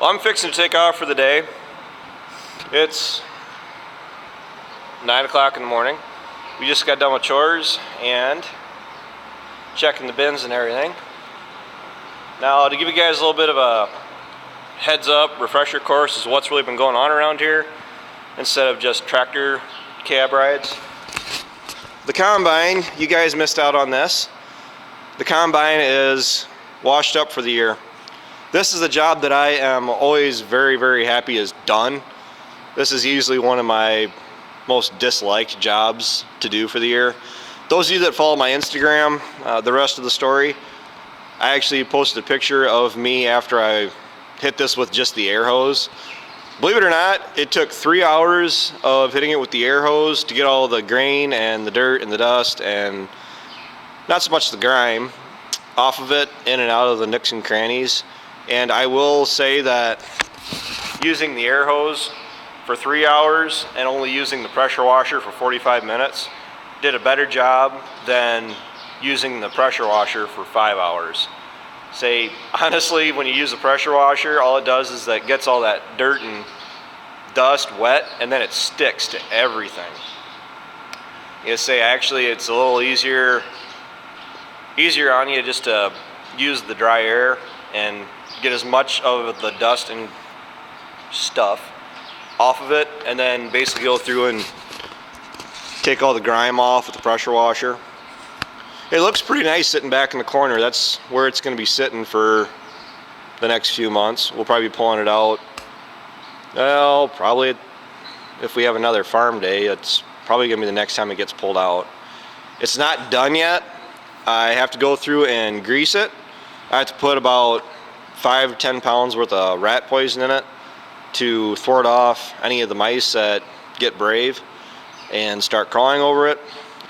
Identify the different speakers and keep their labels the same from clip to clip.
Speaker 1: Well, I'm fixing to take off for the day. It's 9 o'clock in the morning. We just got done with chores and checking the bins and everything. Now, to give you guys a little bit of a heads up, refresher course is what's really been going on around here instead of just tractor cab rides. The combine, you guys missed out on this. The combine is washed up for the year. This is a job that I am always very, very happy is done. This is easily one of my most disliked jobs to do for the year. Those of you that follow my Instagram, the rest of the story, I actually posted a picture of me after I hit this with just the air hose. Believe it or not, it took 3 hours of hitting it with the air hose to get all the grain and the dirt and the dust and not so much the grime off of it, in and out of the nooks and crannies. And I will say that using the air hose for 3 hours and only using the pressure washer for 45 minutes did a better job than using the pressure washer for 5 hours. Say, honestly, when you use the pressure washer, all it does is that gets all that dirt and dust wet, and then it sticks to everything. You say, actually, it's a little easier on you just to use the dry air and get as much of the dust and stuff off of it, and then basically go through and take all the grime off with the pressure washer. It looks pretty nice sitting back in the corner. That's where it's going to be sitting for the next few months. We'll probably be pulling it out. Well, probably if we have another farm day, it's probably going to be the next time it gets pulled out. It's not done yet. I have to go through and grease it. I have to put about 5 or 10 pounds worth of rat poison in it to thwart off any of the mice that get brave and start crawling over it.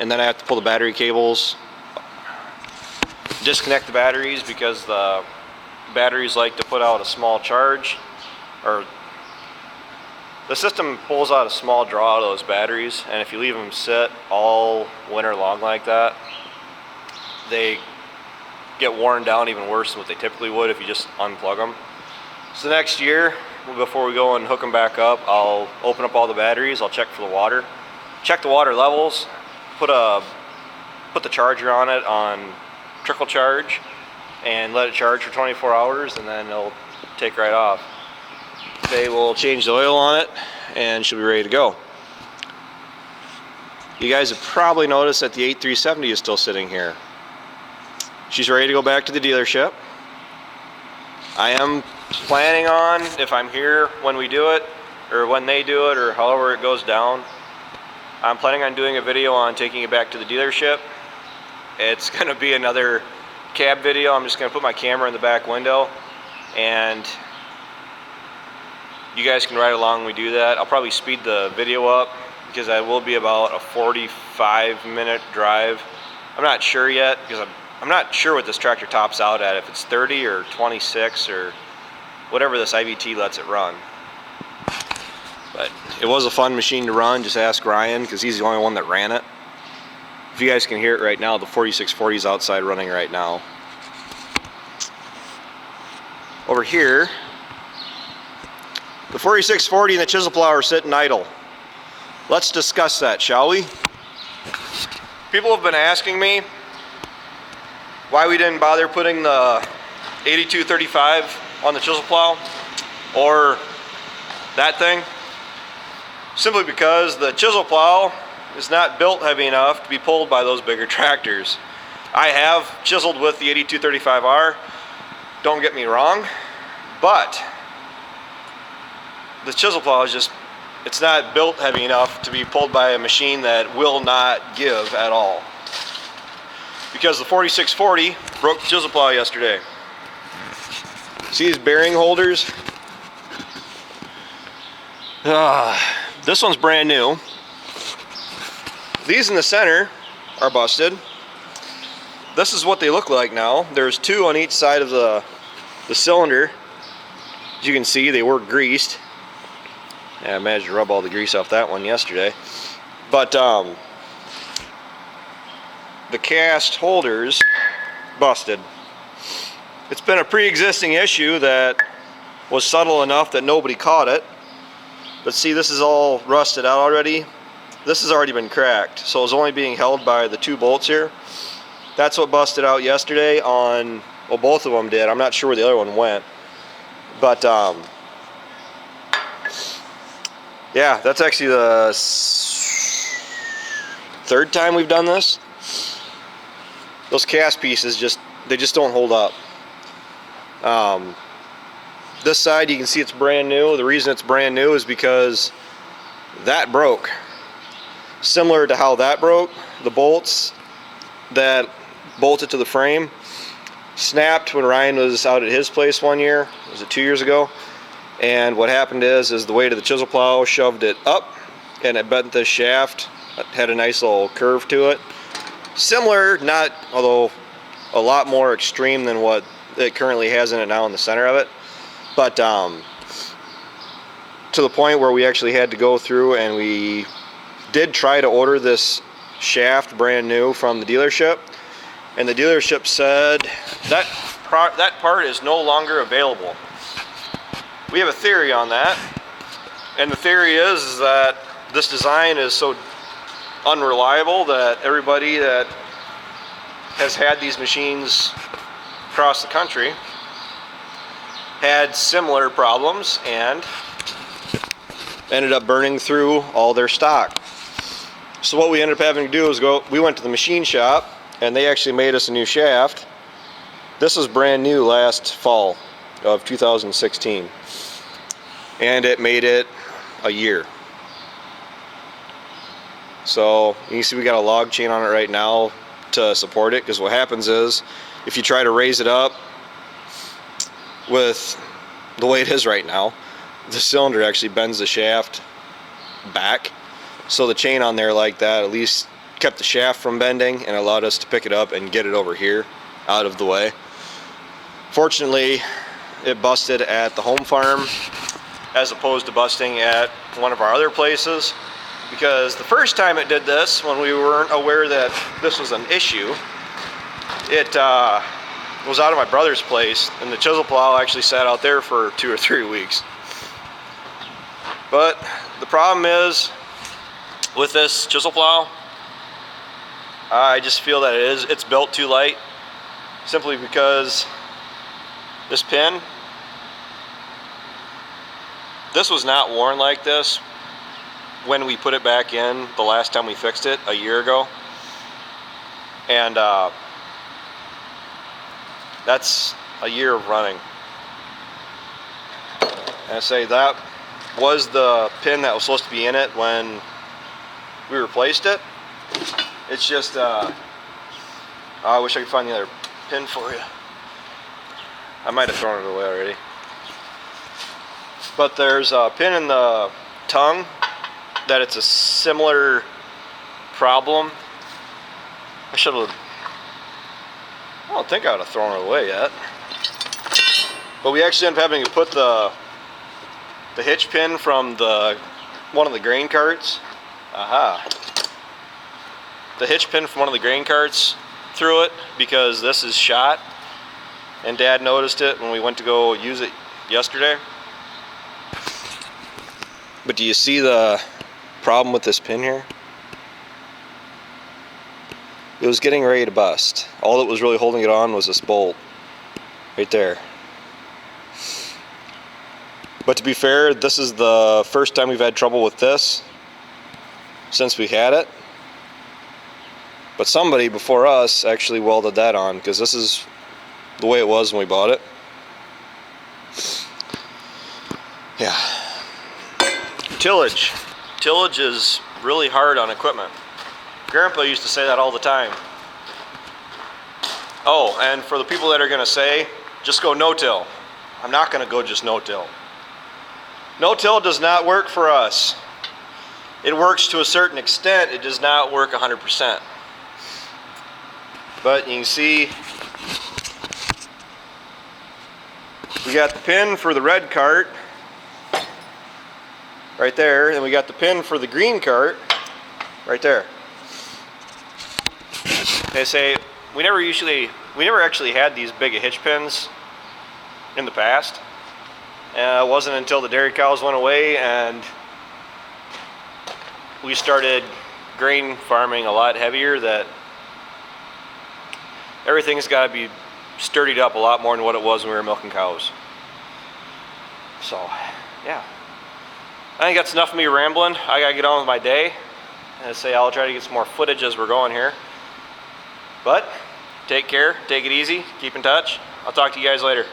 Speaker 1: And then I have to pull the battery cables, disconnect the batteries, because the batteries like to put out a small charge, or the system pulls out a small draw out of those batteries, and if you leave them sit all winter long like that, they get worn down even worse than what they typically would if you just unplug them. So next year, before we go and hook them back up, I'll open up all the batteries, I'll check for the water, check the water levels, put the charger on it on trickle charge, and let it charge for 24 hours, and then it'll take right off. They will change the oil on it, and she'll be ready to go. You guys have probably noticed that the 8370 is still sitting here. She's ready to go back to the dealership. I am planning on, if I'm here when we do it, or when they do it, or however it goes down, I'm planning on doing a video on taking it back to the dealership. It's going to be another cab video. I'm just going to put my camera in the back window, and you guys can ride along when we do that. I'll probably speed the video up because I will be about a 45-minute drive. I'm not sure yet, because I'm not sure what this tractor tops out at, if it's 30 or 26 or whatever this IVT lets it run. But it was a fun machine to run. Just ask Ryan, because he's the only one that ran it. If you guys can hear it right now, the 4640 is outside running right now. Over here, the 4640 and the chisel plow are sitting idle. Let's discuss that, shall we? People have been asking me why we didn't bother putting the 8235 on the chisel plow or that thing. Simply because the chisel plow is not built heavy enough to be pulled by those bigger tractors. I have chiseled with the 8235R, don't get me wrong, but the chisel plow is just, it's not built heavy enough to be pulled by a machine that will not give at all. Because the 4640 broke the chisel plow yesterday. See these bearing holders? This one's brand new. These in the center are busted. This is what they look like now. There's 2 on each side of the cylinder. As you can see, they were greased. Yeah, I managed to rub all the grease off that one yesterday. But the cast holders busted. It's been a pre-existing issue that was subtle enough that nobody caught it. But see, this is all rusted out already. This has already been cracked, so it's only being held by the 2 bolts here. That's what busted out yesterday on, well, both of them did. I'm not sure where the other one went. But yeah, that's actually the 3rd time we've done this. Those cast pieces they just don't hold up. This side, you can see it's brand new. The reason it's brand new is because that broke. Similar to how that broke, the bolts that bolted to the frame snapped when Ryan was out at his place one year. Was it 2 years ago? And what happened is the weight of the chisel plow shoved it up, and it bent this shaft. It had a nice little curve to it. Similar, not, although a lot more extreme than what it currently has in it now in the center of it. But to the point where we actually had to go through, and we did try to order this shaft brand new from the dealership, and the dealership said that part is no longer available. We have a theory on that, and the theory is that this design is so unreliable that everybody that has had these machines across the country had similar problems and ended up burning through all their stock. So what we ended up having to do is we went to the machine shop, and they actually made us a new shaft. This was brand new last fall of 2016, and it made it a year. So you can see we got a log chain on it right now to support it, because what happens is if you try to raise it up with the way it is right now, the cylinder actually bends the shaft back. So the chain on there like that at least kept the shaft from bending and allowed us to pick it up and get it over here out of the way. Fortunately, it busted at the home farm as opposed to busting at one of our other places, because the first time it did this, when we weren't aware that this was an issue, it was out of my brother's place, and the chisel plow actually sat out there for 2 or 3 weeks. But the problem is with this chisel plow, I just feel that it's built too light, simply because this pin, this was not worn like this when we put it back in the last time we fixed it a year ago. And that's a year of running. And I say that was the pin that was supposed to be in it when we replaced it. It's just I wish I could find the other pin for you. I might have thrown it away already. But there's a pin in the tongue that it's a similar problem. I don't think I would have thrown it away yet. But we actually ended up having to put the hitch pin from one of the grain carts. The hitch pin from one of the grain carts through it, because this is shot, and Dad noticed it when we went to go use it yesterday. But do you see the problem with this pin here? It was getting ready to bust. All that was really holding it on was this bolt right there. But to be fair, this is the first time we've had trouble with this since we had it. But somebody before us actually welded that on, because this is the way it was when we bought it. Yeah. Tillage. Tillage is really hard on equipment. Grandpa used to say that all the time. Oh, and for the people that are going to say, just go no-till. I'm not going to go just no-till. No-till does not work for us. It works to a certain extent. It does not work 100%. But you can see we got the pin for the red cart right there, and we got the pin for the green cart right there. They say we never actually had these big hitch pins in the past. And it wasn't until the dairy cows went away and we started grain farming a lot heavier that everything's got to be sturdied up a lot more than what it was when we were milking cows. So, yeah. I think that's enough of me rambling. I gotta get on with my day. And say I'll try to get some more footage as we're going here. But take care, take it easy, keep in touch. I'll talk to you guys later.